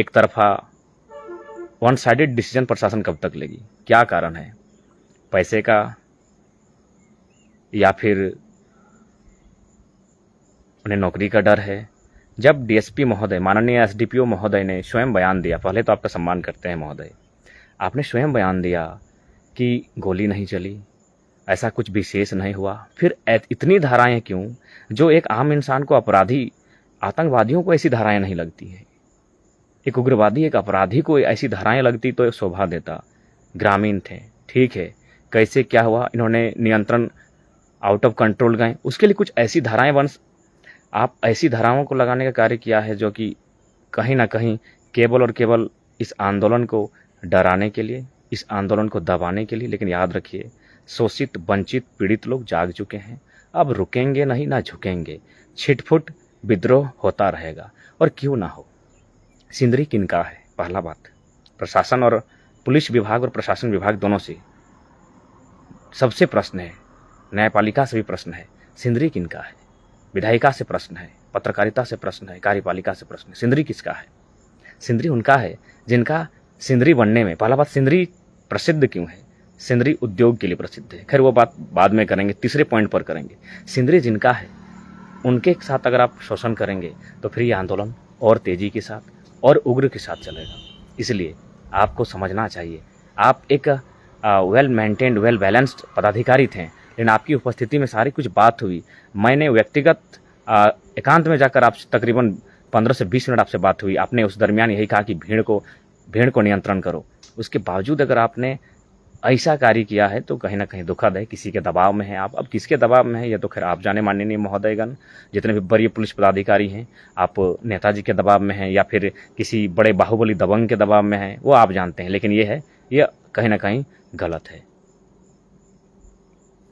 एक तरफा one sided decision प्रशासन कब तक लेगी? क्या कारण है? पैसे का, या फिर उन्हें नौकरी का डर है? जब डीएसपी महोदय, माननीय एसडीपीओ महोदय ने स्वयं बयान दिया, पहले तो आपका सम्मान करते हैं महोदय, आपने स्वयं बयान दिया कि गोली नहीं चली, ऐसा कुछ विशेष नहीं हुआ, फिर इतनी धाराएं क्यों? जो एक आम इंसान को, अपराधी, आतंकवादियों को ऐसी धाराएं नहीं लगती है, एक उग्रवादी, एक अपराधी को ऐसी धाराएं लगती तो शोभा देता। ग्रामीण थे, ठीक है, कैसे क्या हुआ, इन्होंने नियंत्रण आउट ऑफ कंट्रोल गए, उसके लिए कुछ ऐसी धाराएं आप ऐसी धाराओं को लगाने का कार्य किया है जो कि कहीं ना कहीं केवल और केवल इस आंदोलन को डराने के लिए, इस आंदोलन को दबाने के लिए। लेकिन याद रखिए, शोषित, वंचित, पीड़ित लोग जाग चुके हैं, अब रुकेंगे नहीं, ना झुकेंगे, छिटफुट विद्रोह होता रहेगा। और क्यों ना हो, सिंदरी किनका है? पहला बात, प्रशासन और पुलिस विभाग और प्रशासन विभाग दोनों से सबसे प्रश्न है, न्यायपालिका से भी प्रश्न है, सिंदरी किनका है? विधायिका से प्रश्न है, पत्रकारिता से प्रश्न है, कार्यपालिका से प्रश्न है, सिंदरी किसका है? सिंदरी उनका है जिनका सिंदरी बनने में, पहला बात, सिंदरी प्रसिद्ध क्यों है? सिंदरी उद्योग के लिए प्रसिद्ध है, खैर वो बात बाद में करेंगे, तीसरे पॉइंट पर करेंगे। सिंदरी जिनका है, उनके साथ अगर आप शोषण करेंगे तो फिर ये आंदोलन और तेजी के साथ और उग्र के साथ चलेगा। इसलिए आपको समझना चाहिए, आप एक वेल मेंटेन्ड, वेल बैलेंस्ड पदाधिकारी थे, लेकिन आपकी उपस्थिति में सारी कुछ बात हुई। मैंने व्यक्तिगत एकांत में जाकर आपसे तकरीबन 15 से 20 मिनट आपसे बात हुई। आपने उस दरमियान यही कहा कि भीड़ को नियंत्रण करो। उसके बावजूद अगर आपने ऐसा कार्य किया है तो कहीं ना कहीं दुखद है, किसी के दबाव में है आप। अब किसके दबाव में है ये तो खैर आप जाने, माननीय महोदयगण, जितने भी वरीय पुलिस पदाधिकारी हैं, आप नेताजी के दबाव में हैं या फिर किसी बड़े बाहुबली दबंग के दबाव में हैं, वो आप जानते हैं। लेकिन ये है, ये कहीं ना कहीं गलत है।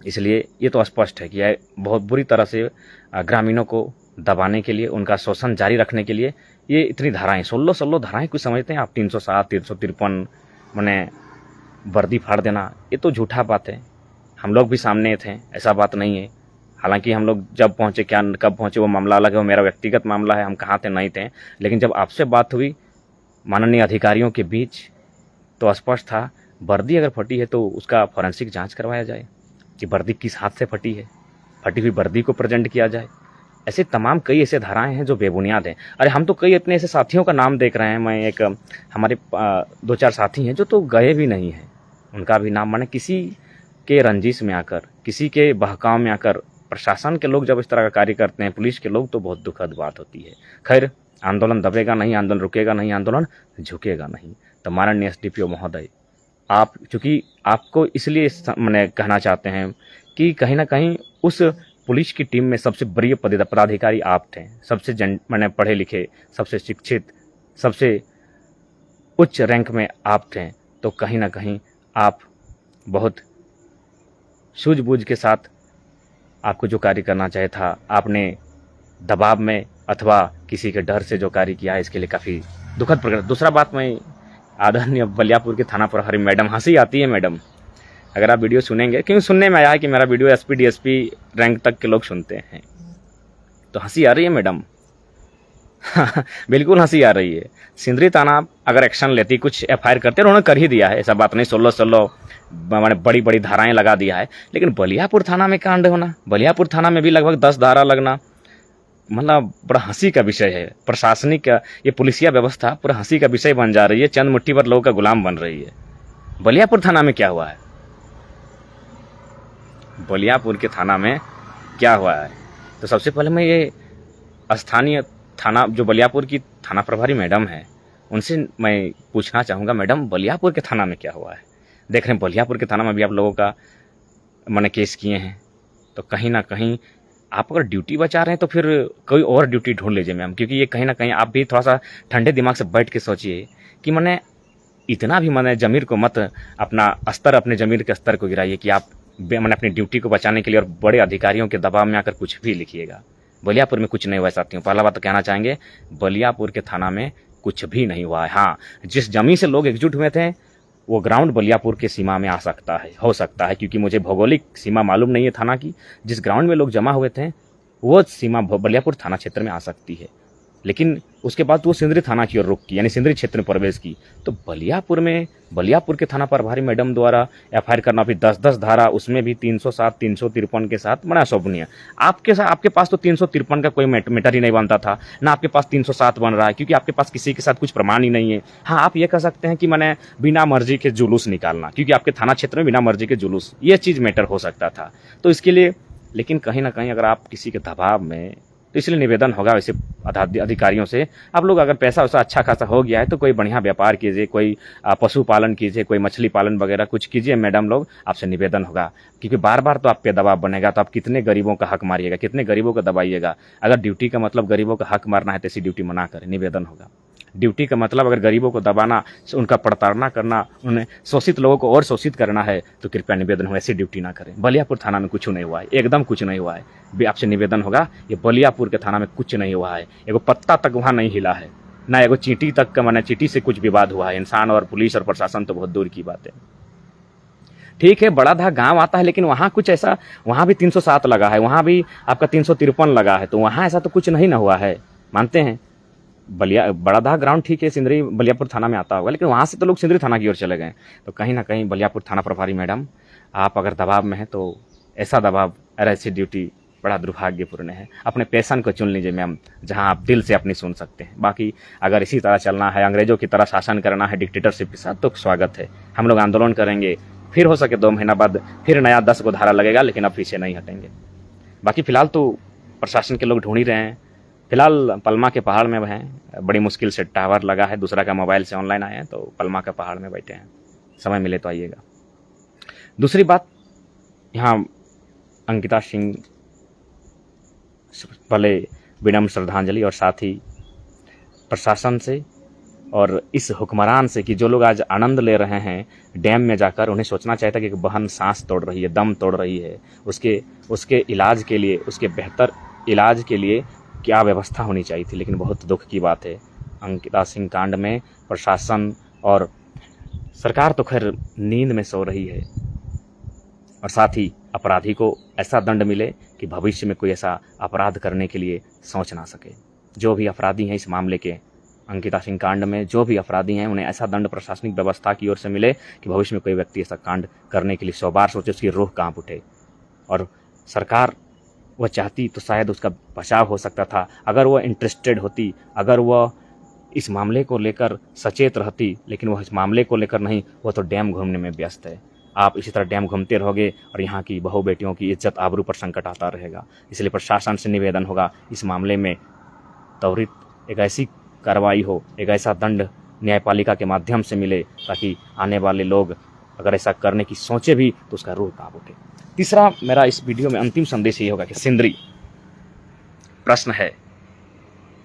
इसलिए ये तो स्पष्ट है कि यह बहुत बुरी तरह से ग्रामीणों को दबाने के लिए, उनका शोषण जारी रखने के लिए ये इतनी धाराएं, 16 धाराएं कुछ समझते हैं आप, 307, 353 मैंने वर्दी फाड़ देना, ये तो झूठा बात है। हम लोग भी सामने थे, ऐसा बात नहीं है। हालांकि हम लोग जब पहुंचे, क्या कब पहुंचे वो मामला अलग है, वो मेरा व्यक्तिगत मामला है, हम कहाँ थे नहीं थे। लेकिन जब आपसे बात हुई माननीय अधिकारियों के बीच तो स्पष्ट था, वर्दी अगर फटी है तो उसका फॉरेंसिक जांच करवाया जाए कि वर्दी किस हाथ से फटी है, फटी हुई वर्दी को प्रेजेंट किया जाए। ऐसे तमाम कई ऐसे धाराएं हैं जो बेबुनियाद हैं। अरे हम तो कई अपने ऐसे साथियों का नाम देख रहे हैं, मैं एक हमारे 2-4 साथी हैं जो तो गए भी नहीं हैं, उनका भी नाम, माने किसी के रंजिश में आकर, किसी के बहकाव में आकर प्रशासन के लोग जब इस तरह का कार्य करते हैं, पुलिस के लोग, तो बहुत दुखद बात होती है। खैर, आंदोलन दबेगा नहीं, आंदोलन रुकेगा नहीं, आंदोलन झुकेगा नहीं। तो माननीय एसडीपीओ महोदय, आप चूँकि आपको इसलिए मैंने कहना चाहते हैं कि कहीं ना कहीं उस पुलिस की टीम में सबसे बड़ी पदाधिकारी आप थे, सबसे मैंने पढ़े लिखे, सबसे शिक्षित, सबसे उच्च रैंक में आप थे। तो कहीं ना कहीं आप बहुत सूझबूझ के साथ आपको जो कार्य करना चाहिए था, आपने दबाव में अथवा किसी के डर से जो कार्य किया है, इसके लिए काफ़ी दुखद प्रकरण। दूसरा बात, मैं आदरणीय बलियापुर के थाना प्रभारी मैडम, हंसी आती है मैडम, अगर आप वीडियो सुनेंगे, क्योंकि सुनने में आया है कि मेरा वीडियो एसपी डीएसपी रैंक तक के लोग सुनते हैं, तो हंसी आ रही है मैडम। बिल्कुल हंसी आ रही है। सिंदरी थाना अगर एक्शन लेती, कुछ एफआईआर करते, उन्होंने कर ही दिया है, ऐसा बात नहीं, 16 मैंने बड़ी बड़ी धाराएं लगा दिया है। लेकिन बलियापुर थाना में कांड होना, बलियापुर थाना में भी लगभग 10 धारा लगना, मतलब बड़ा हंसी का विषय है। प्रशासनिक ये पुलिसिया व्यवस्था पूरा हंसी का विषय बन जा रही है, चंद मुट्ठी भर लोगों का गुलाम बन रही है। बलियापुर थाना में क्या हुआ है? बलियापुर के थाना में क्या हुआ है? तो सबसे पहले मैं ये स्थानीय थाना, जो बलियापुर की थाना प्रभारी मैडम है, उनसे मैं पूछना चाहूँगा, मैडम बलियापुर के थाना में क्या हुआ है? देख रहे हैं बलियापुर के थाना में भी आप लोगों का मैंने केस किए हैं, तो कहीं ना कहीं आप अगर ड्यूटी बचा रहे हैं तो फिर कोई और ड्यूटी ढूंढ लीजिए मैम, क्योंकि ये कहीं ना कहीं आप भी थोड़ा सा ठंडे दिमाग से बैठ के सोचिए कि मैंने इतना भी मैंने जमीर को मत, अपना स्तर, अपने जमीर के स्तर को गिराइए कि आप मैंने अपनी ड्यूटी को बचाने के लिए और बड़े अधिकारियों के दबाव में आकर कुछ भी लिखिएगा। बलियापुर में कुछ नहीं हुआ साथियों, पहला बात तो कहना चाहेंगे, बलियापुर के थाना में कुछ भी नहीं हुआ है। हाँ, जिस जमीन से लोग एकजुट हुए थे वो ग्राउंड बलियापुर के सीमा में आ सकता है, हो सकता है, क्योंकि मुझे भौगोलिक सीमा मालूम नहीं है थाना की। जिस ग्राउंड में लोग जमा हुए थे वो सीमा बलियापुर थाना क्षेत्र में आ सकती है। लेकिन उसके बाद वो सिंदरी थाना की ओर रुख की, यानी सिंदरी क्षेत्र में प्रवेश की। तो बलियापुर के थाना प्रभारी मैडम द्वारा एफआईआर करना भी 10-10 धारा, उसमें भी 307, 353 के साथ बड़ा शोभनीय। आपके पास तो 353 का कोई मैटर ही नहीं बनता था, ना आपके पास 307 बन रहा है, क्योंकि आपके पास किसी के साथ कुछ प्रमाण ही नहीं है। हाँ, आप ये कह सकते हैं कि मैंने बिना मर्जी के जुलूस निकालना, क्योंकि आपके थाना क्षेत्र में बिना मर्जी के जुलूस, ये चीज़ मैटर हो सकता था। तो इसके लिए, लेकिन कहीं ना कहीं अगर आप किसी के दबाव में, तो इसलिए निवेदन होगा वैसे अधिकारियों से, आप लोग अगर पैसा वैसा अच्छा खासा हो गया है तो कोई बढ़िया व्यापार कीजिए, कोई पशुपालन कीजिए, कोई मछली पालन वगैरह कुछ कीजिए मैडम लोग, आपसे निवेदन होगा। क्योंकि बार बार तो आप पे दबाव बनेगा, तो आप कितने गरीबों का हक मारिएगा, कितने गरीबों को दबाइएगा। अगर ड्यूटी का मतलब गरीबों का हक मारना है तो ऐसी ड्यूटी मना करें, निवेदन होगा। ड्यूटी का मतलब अगर गरीबों को दबाना, उनका प्रताड़ना करना, उन्हें शोषित लोगों को और शोषित करना है, तो कृपया निवेदन हो ऐसी ड्यूटी ना करें। बलियापुर थाना में कुछ नहीं हुआ है, एकदम कुछ नहीं हुआ है। आपसे निवेदन होगा, ये बलियापुर के थाना में कुछ नहीं हुआ है, एगो पत्ता तक वहाँ नहीं हिला है, ना एगो चींटी तक का, माने चींटी से कुछ विवाद हुआ है। इंसान और पुलिस और प्रशासन तो बहुत दूर की बात है। ठीक है, बड़ाधा गांव आता है, लेकिन वहाँ कुछ ऐसा, वहाँ भी 307 लगा है, वहाँ भी आपका 353 लगा है, तो वहाँ ऐसा तो कुछ नहीं ना हुआ है, मानते हैं। बड़ाधा ग्राउंड ठीक है, सिंदरी बलियापुर थाना में आता होगा, लेकिन वहाँ से तो लोग सिंदरी थाना की ओर चले गए। तो कहीं ना कहीं बलियापुर थाना प्रभारी मैडम, आप अगर दबाव में हैं तो ऐसा दबाव और ऐसी ड्यूटी बड़ा दुर्भाग्यपूर्ण है। अपने पैशन को चुन लीजिए मैम, जहाँ आप दिल से अपनी सुन सकते हैं। बाकी अगर इसी तरह चलना है, अंग्रेजों की तरह शासन करना है डिक्टेटरशिप के साथ, तो स्वागत है, हम लोग आंदोलन करेंगे, फिर हो सके 2 महीना बाद फिर नया 10 को धारा लगेगा, लेकिन अब पीछे नहीं हटेंगे। बाकी फिलहाल तो प्रशासन के लोग ढूंढ ही रहे हैं। फिलहाल पलमा के पहाड़ में हैं, बड़ी मुश्किल से टावर लगा है, दूसरा का मोबाइल से ऑनलाइन आए हैं, तो पलमा के पहाड़ में बैठे हैं, समय मिले तो आइएगा। दूसरी बात, यहाँ अंकिता सिंह पहले विनम्र श्रद्धांजलि, और साथ ही प्रशासन से और इस हुक्मरान से कि जो लोग आज आनंद ले रहे हैं डैम में जाकर, उन्हें सोचना चाहिए था कि एक बहन सांस तोड़ रही है, दम तोड़ रही है, उसके इलाज के लिए, उसके बेहतर इलाज के लिए क्या व्यवस्था होनी चाहिए थी। लेकिन बहुत दुख की बात है, अंकिता सिंह कांड में प्रशासन और सरकार तो खैर नींद में सो रही है, और साथ ही अपराधी को ऐसा दंड मिले कि भविष्य में कोई ऐसा अपराध करने के लिए सोच ना सके। जो भी अपराधी हैं इस मामले के, अंकिता सिंह कांड में जो भी अपराधी हैं, उन्हें ऐसा दंड प्रशासनिक व्यवस्था की ओर से मिले कि भविष्य में कोई व्यक्ति ऐसा कांड करने के लिए 100 बार सोचे, उसकी रूह कांप उठे। और सरकार वह चाहती तो शायद उसका बचाव हो सकता था, अगर वह इंटरेस्टेड होती, अगर वह इस मामले को लेकर सचेत रहती, लेकिन वह इस मामले को लेकर नहीं, वह तो डैम घूमने में व्यस्त है। आप इसी तरह डैम घूमते रहोगे और यहाँ की बहू बेटियों की इज्जत आबरू पर संकट आता रहेगा। इसलिए प्रशासन से निवेदन होगा, इस मामले में त्वरित एक ऐसी कार्रवाई हो, एक ऐसा दंड न्यायपालिका के माध्यम से मिले, ताकि आने वाले लोग अगर ऐसा करने की सोचे भी तो उसका रूह कांप उठे। तीसरा मेरा इस वीडियो में अंतिम संदेश ये होगा कि सिंदरी, प्रश्न है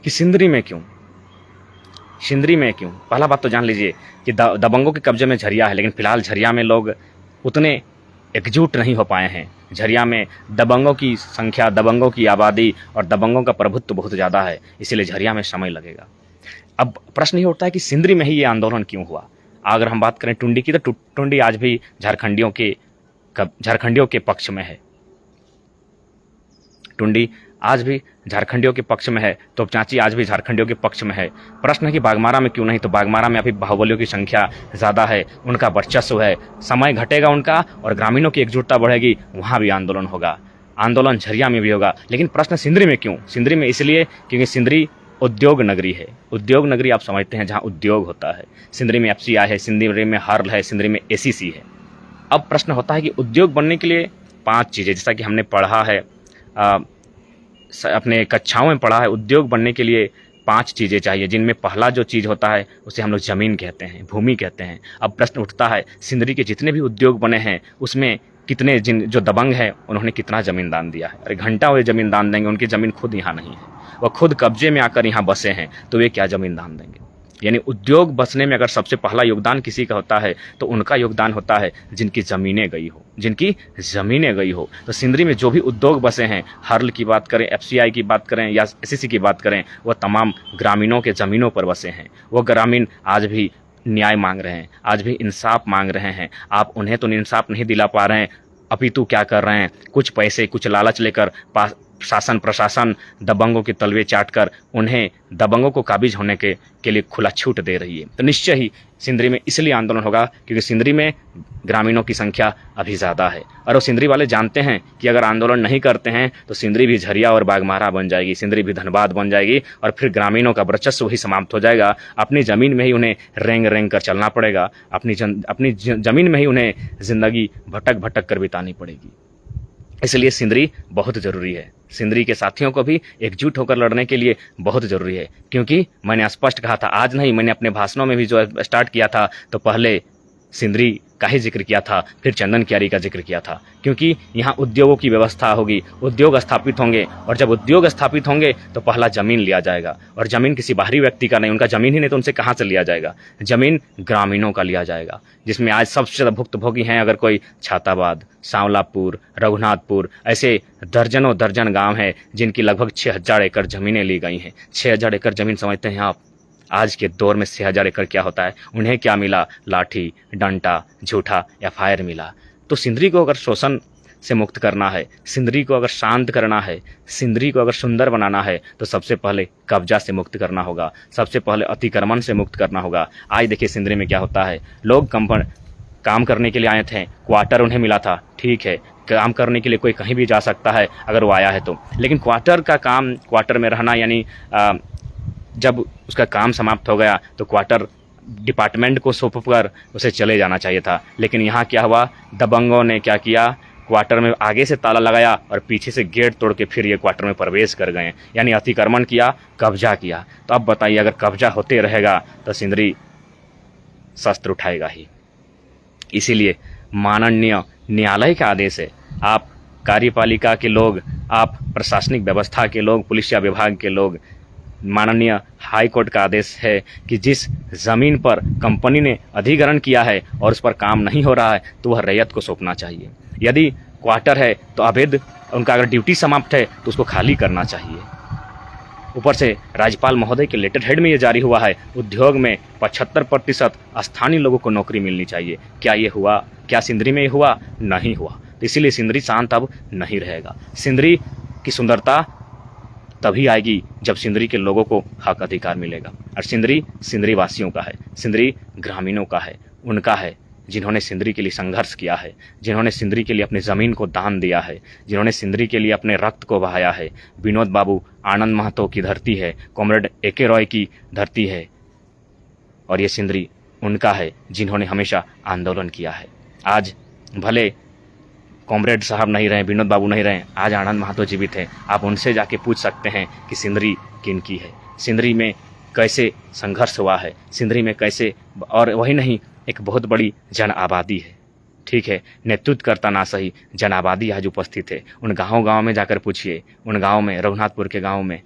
कि सिंदरी में क्यों, सिंदरी में क्यों? पहला बात तो जान लीजिए कि दबंगों के कब्जे में झरिया है, लेकिन फिलहाल झरिया में लोग उतने एकजुट नहीं हो पाए हैं। झरिया में दबंगों की संख्या, दबंगों की आबादी और दबंगों का प्रभुत्व बहुत ज़्यादा है, इसीलिए झरिया में समय लगेगा। अब प्रश्न ये उठता है कि सिंदरी में ही ये आंदोलन क्यों हुआ। अगर हम बात करें टुंडी की, तो टुंडी आज भी झारखंडियों के पक्ष में है। टुंडी आज भी झारखंडियों के पक्ष में है, तो चाची आज भी झारखंडियों के पक्ष में है। प्रश्न है कि बागमारा में क्यों नहीं, तो बागमारा में अभी बाहुबलियों की संख्या ज़्यादा है, उनका वर्चस्व है, समय घटेगा उनका और ग्रामीणों की एकजुटता बढ़ेगी, वहाँ भी आंदोलन होगा। आंदोलन झरिया में भी होगा। लेकिन प्रश्न सिंदरी में क्यों? सिंदरी में इसलिए क्योंकि सिंदरी उद्योग नगरी है। उद्योग नगरी आप समझते हैं, जहाँ उद्योग होता है। सिंदरी में FCI है, सिंदरी में हर्ल है, सिंदरी में ACC है। अब प्रश्न होता है कि उद्योग बनने के लिए 5 चीज़ें, जैसा कि हमने पढ़ा है, अपने कक्षाओं में पढ़ा है, उद्योग बनने के लिए 5 चीज़ें चाहिए, जिनमें पहला जो चीज़ होता है उसे हम लोग ज़मीन कहते हैं, भूमि कहते हैं। अब प्रश्न उठता है, सिंदरी के जितने भी उद्योग बने हैं उसमें कितने जो दबंग हैं उन्होंने कितना ज़मीन दान दिया है? अरे घंटा वे ज़मीन दान देंगे, उनकी ज़मीन खुद यहाँ नहीं है, वह खुद कब्जे में आकर यहाँ बसे हैं, तो वे क्या ज़मीन दान देंगे? यानी उद्योग बसने में अगर सबसे पहला योगदान किसी का होता है तो उनका योगदान होता है जिनकी ज़मीनें गई हो, जिनकी ज़मीनें गई हो। तो सिंदरी में जो भी उद्योग बसे हैं, हर्ल की बात करें, FCI की बात करें या ACC की बात करें, वह तमाम ग्रामीणों के ज़मीनों पर बसे हैं। वो ग्रामीण आज भी न्याय मांग रहे हैं, आज भी इंसाफ मांग रहे हैं। आप उन्हें तो इंसाफ नहीं दिला पा रहे हैं, अपितु क्या कर रहे हैं, कुछ पैसे, कुछ लालच लेकर शासन प्रशासन दबंगों के तलवे चाटकर उन्हें दबंगों को काबिज होने के लिए खुला छूट दे रही है। तो निश्चय ही सिंदरी में इसलिए आंदोलन होगा क्योंकि सिंदरी में ग्रामीणों की संख्या अभी ज़्यादा है और वो सिंदरी वाले जानते हैं कि अगर आंदोलन नहीं करते हैं तो सिंदरी भी झरिया और बागमारा बन जाएगी, सिंदरी भी धनबाद बन जाएगी और फिर ग्रामीणों का वर्चस्व ही समाप्त हो जाएगा। अपनी ज़मीन में ही उन्हें रेंग रेंग कर चलना पड़ेगा, अपनी ज़मीन में ही उन्हें ज़िंदगी भटक भटक कर बितानी पड़ेगी। इसलिए सिंदरी बहुत ज़रूरी है। सिंदरी के साथियों को भी एकजुट होकर लड़ने के लिए बहुत ज़रूरी है, क्योंकि मैंने स्पष्ट कहा था, आज नहीं, मैंने अपने भाषणों में भी जो स्टार्ट किया था तो पहले सिंदरी का ही जिक्र किया था, फिर चंदन क्यारी का जिक्र किया था, क्योंकि यहाँ उद्योगों की व्यवस्था होगी, उद्योग स्थापित होंगे और जब उद्योग स्थापित होंगे तो पहला ज़मीन लिया जाएगा और ज़मीन किसी बाहरी व्यक्ति का नहीं, उनका ज़मीन ही नहीं तो उनसे कहाँ से लिया जाएगा, ज़मीन ग्रामीणों का लिया जाएगा, जिसमें आज सबसे ज़्यादा भुक्तभोगी हैं अगर कोई छाताबाद, सांवलापुर, रघुनाथपुर, ऐसे दर्जनों दर्जन गाँव हैं जिनकी लगभग 6000 एकड़ ज़मीनें ली गई हैं। 6000 एकड़ ज़मीन समझते हैं आप? आज के दौर में 6000 एकड़ क्या होता है? उन्हें क्या मिला? लाठी डंडा झूठा FIR मिला। तो सिंदरी को अगर शोषण से मुक्त करना है, सिंदरी को अगर शांत करना है, सिंदरी को अगर सुंदर बनाना है तो सबसे पहले कब्जा से मुक्त करना होगा, सबसे पहले अतिक्रमण से मुक्त करना होगा। आज देखिए सिंदरी में क्या होता है, लोग काम करने के लिए आए थे, क्वार्टर उन्हें मिला था, ठीक है, काम करने के लिए कोई कहीं भी जा सकता है अगर वो आया है तो, लेकिन क्वार्टर में रहना यानी जब उसका काम समाप्त हो गया तो क्वार्टर डिपार्टमेंट को सौंप कर उसे चले जाना चाहिए था। लेकिन यहाँ क्या हुआ, दबंगों ने क्या किया, क्वार्टर में आगे से ताला लगाया और पीछे से गेट तोड़ के फिर ये क्वार्टर में प्रवेश कर गए, यानी अतिक्रमण किया, कब्जा किया। तो अब बताइए, अगर कब्जा होते रहेगा तो सिंदरी शस्त्र उठाएगा ही। इसीलिए माननीय न्यायालय का आदेश है, आप कार्यपालिका के लोग, आप प्रशासनिक व्यवस्था के लोग, पुलिसिया विभाग के लोग, माननीय हाई कोर्ट का आदेश है कि जिस ज़मीन पर कंपनी ने अधिग्रहण किया है और उस पर काम नहीं हो रहा है तो वह रैयत को सौंपना चाहिए। यदि क्वार्टर है तो अवैध, उनका अगर ड्यूटी समाप्त है तो उसको खाली करना चाहिए। ऊपर से राज्यपाल महोदय के लेटर हेड में ये जारी हुआ है, उद्योग में 75% स्थानीय लोगों को नौकरी मिलनी चाहिए। क्या ये हुआ? क्या सिंदरी में हुआ? नहीं हुआ। तो इसीलिए सिंदरी शांत अब नहीं रहेगा। सिंदरी की सुंदरता तभी आएगी जब सिंदरी के लोगों को हक अधिकार मिलेगा। और सिंदरी वासियों का है, सिंदरी ग्रामीणों का है, उनका है जिन्होंने सिंदरी के लिए संघर्ष किया है, जिन्होंने सिंदरी के लिए अपनी ज़मीन को दान दिया है, जिन्होंने सिंदरी के लिए अपने रक्त को बहाया है। विनोद बाबू आनंद महतो की धरती है, कॉमरेड AK रॉय की धरती है और ये सिंदरी उनका है जिन्होंने हमेशा आंदोलन किया है। आज भले कॉमरेड साहब नहीं रहे, विनोद बाबू नहीं रहे, आज आनंद महतो जीवित है। आप उनसे जाके पूछ सकते हैं कि सिंदरी किनकी है, सिंदरी में कैसे संघर्ष हुआ है, सिंदरी में कैसे, और वही नहीं, एक बहुत बड़ी जन आबादी है, ठीक है, नेतृत्व करता ना सही, जन आबादी आज उपस्थित है। उन गाँव में जाकर पूछिए, उन गाँव में, रघुनाथपुर के गाँव में,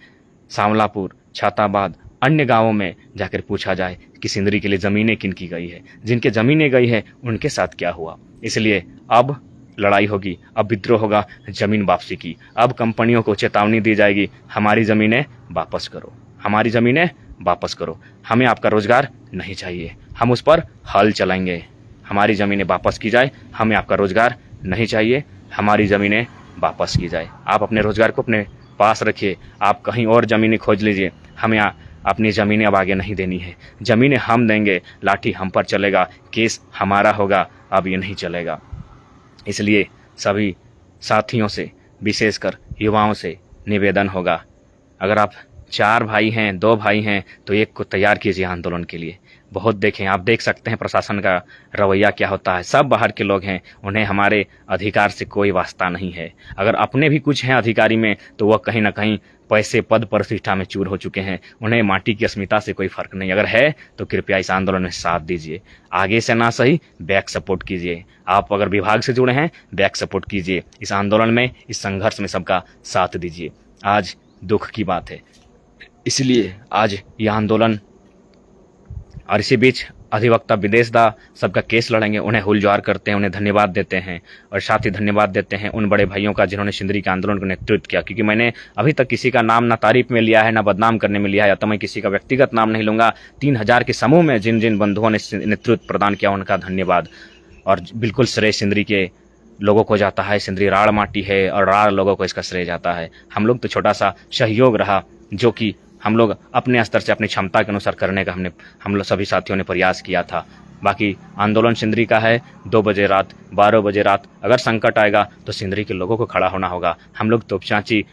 सांवलापुर, छाताबाद, अन्य गाँवों में जाकर पूछा जाए कि सिंदरी के लिए ज़मीनें किनकी गई है, जिनके ज़मीनें गई है उनके साथ क्या हुआ। इसलिए अब लड़ाई होगी, अब विद्रोह होगा ज़मीन वापसी की। अब कंपनियों को चेतावनी दी जाएगी, हमारी ज़मीनें वापस करो, हमारी ज़मीनें वापस करो, हमें आपका रोज़गार नहीं चाहिए, हम उस पर हल चलाएंगे। हमारी ज़मीनें वापस की जाए, हमें आपका रोज़गार नहीं चाहिए, हमारी ज़मीनें वापस की जाए। आप अपने रोज़गार को अपने पास रखिए, आप कहीं और ज़मीनें खोज लीजिए, हमें अपनी ज़मीनें अब आगे नहीं देनी है। ज़मीनें हम देंगे, लाठी हम पर चलेगा, केस हमारा होगा, अब ये नहीं चलेगा। इसलिए सभी साथियों से, विशेषकर युवाओं से निवेदन होगा, अगर आप 4 भाई हैं, 2 भाई हैं तो एक को तैयार कीजिए आंदोलन के लिए। बहुत देखें, आप देख सकते हैं प्रशासन का रवैया क्या होता है। सब बाहर के लोग हैं, उन्हें हमारे अधिकार से कोई वास्ता नहीं है। अगर अपने भी कुछ हैं अधिकारी में तो वह कहीं ना कहीं पैसे, पद, प्रतिष्ठा में चूर हो चुके हैं, उन्हें माटी की अस्मिता से कोई फर्क नहीं। अगर है तो कृपया इस आंदोलन में साथ दीजिए, आगे से ना सही बैक सपोर्ट कीजिए। आप अगर विभाग से जुड़े हैं, बैक सपोर्ट कीजिए, इस आंदोलन में, इस संघर्ष में सबका साथ दीजिए। आज दुख की बात है, इसलिए आज यह आंदोलन, और इसी बीच अधिवक्ता विदेश दा सबका केस लड़ेंगे, उन्हें हुलझार करते हैं, उन्हें धन्यवाद देते हैं और साथ ही धन्यवाद देते हैं उन बड़े भाइयों का जिन्होंने सिंदरी के आंदोलन को नेतृत्व किया। क्योंकि मैंने अभी तक किसी का नाम ना तारीफ में लिया है, ना बदनाम करने में लिया है, या तो मैं किसी का व्यक्तिगत नाम नहीं लूँगा। 3000 के समूह में जिन जिन बंधुओं ने नेतृत्व प्रदान किया उनका धन्यवाद। और बिल्कुल श्रेय सिंदरी के लोगों को जाता है, सिंदरी राड़ माटी है और राड़ लोगों को इसका श्रेय जाता है। हम लोग तो छोटा सा सहयोग रहा जो कि हम लोग अपने स्तर से अपनी क्षमता के अनुसार करने का हम लोग सभी साथियों ने प्रयास किया था। बाकी आंदोलन सिंदरी का है, 2 बजे रात, 12 बजे रात अगर संकट आएगा तो सिंदरी के लोगों को खड़ा होना होगा। हम लोग तोपचांची,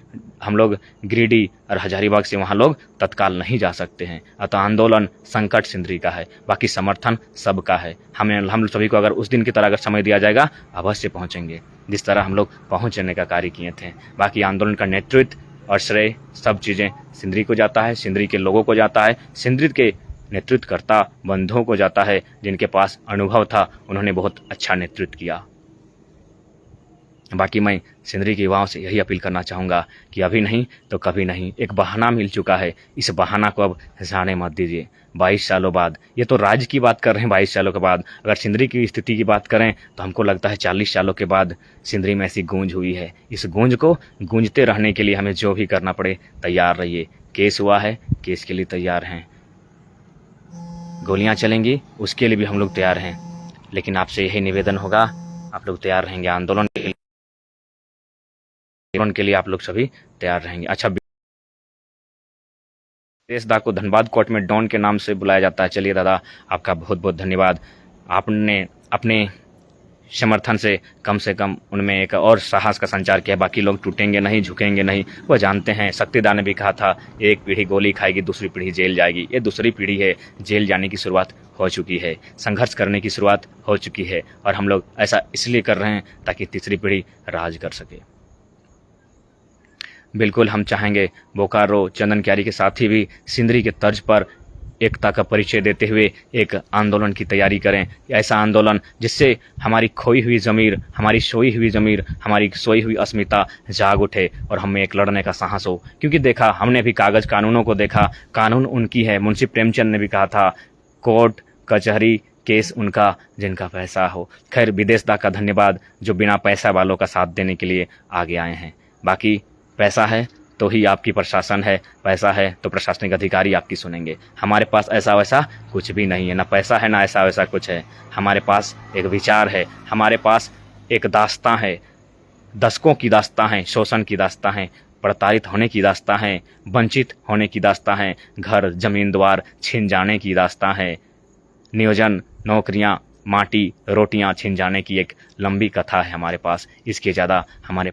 हम लोग गिरिडीह और हजारीबाग से वहाँ लोग तत्काल नहीं जा सकते हैं। अतः आंदोलन संकट सिंदरी का है, बाकी समर्थन सबका है। हम सभी को अगर उस दिन की तरह अगर समय दिया जाएगा अवश्य पहुँचेंगे, जिस तरह हम लोग पहुँचने का कार्य किए थे। बाकी आंदोलन का नेतृत्व और श्रेय सब चीज़ें सिंदरी को जाता है, सिंदरी के लोगों को जाता है, सिंदरी के नेतृत्वकर्ता बंधुओं को जाता है जिनके पास अनुभव था, उन्होंने बहुत अच्छा नेतृत्व किया। बाकी मैं सिंदरी के युवाओं से यही अपील करना चाहूँगा कि अभी नहीं तो कभी नहीं, एक बहाना मिल चुका है, इस बहाना को अब जाने मत दीजिए। 22 सालों बाद, ये तो राज्य की बात कर रहे हैं, 22 सालों के बाद अगर सिंदरी की स्थिति की बात करें तो हमको लगता है 40 सालों के बाद सिंदरी में ऐसी गूंज हुई है। इस गूंज को गूंजते रहने के लिए हमें जो भी करना पड़े तैयार रहिए। केस हुआ है, केस के लिए तैयार हैं, गोलियां चलेंगी उसके लिए भी हम लोग तैयार हैं, लेकिन आपसे यही निवेदन होगा, आप लोग तैयार रहेंगे आंदोलन के लिए आप लोग सभी तैयार रहेंगे। अच्छा, विदेश दा को धनबाद कोर्ट में डॉन के नाम से बुलाया जाता है। चलिए दादा, आपका बहुत बहुत धन्यवाद, आपने अपने समर्थन से कम उनमें एक और साहस का संचार किया। बाकी लोग टूटेंगे नहीं, झुकेंगे नहीं, वह जानते हैं। शक्तिदा ने भी कहा था, एक पीढ़ी गोली खाएगी, दूसरी पीढ़ी जेल जाएगी। ये दूसरी पीढ़ी है, जेल जाने की शुरुआत हो चुकी है, संघर्ष करने की शुरुआत हो चुकी है, और हम लोग ऐसा इसलिए कर रहे हैं ताकि तीसरी पीढ़ी राज कर सके। बिल्कुल हम चाहेंगे बोकारो चंदन क्यारी के साथी भी सिंदरी के तर्ज पर एकता का परिचय देते हुए एक आंदोलन की तैयारी करें। ऐसा आंदोलन जिससे हमारी खोई हुई ज़मीर, हमारी सोई हुई ज़मीर, हमारी सोई हुई अस्मिता जाग उठे और हमें एक लड़ने का साहस हो। क्योंकि देखा, हमने भी कागज़ कानूनों को देखा, कानून उनकी है। मुंशी प्रेमचंद ने भी कहा था, कोर्ट कचहरी केस उनका जिनका पैसा हो। खैर, विदेश दा का धन्यवाद जो बिना पैसा वालों का साथ देने के लिए आगे आए हैं। बाकी पैसा है तो ही आपकी प्रशासन है, पैसा है तो प्रशासनिक अधिकारी आपकी सुनेंगे। हमारे पास ऐसा वैसा कुछ भी नहीं है, ना पैसा है ना ऐसा वैसा कुछ है। हमारे पास एक विचार है, हमारे पास एक दास्तां है, दशकों की दास्तां है, शोषण की दास्तां है, प्रताड़ित होने की दास्तां है, वंचित होने की दास्तां है, घर जमीन द्वार छिन जाने की दास्तां है, नियोजन नौकरियां माटी रोटियां छिन जाने की एक लंबी कथा है हमारे पास। इसके ज़्यादा हमारे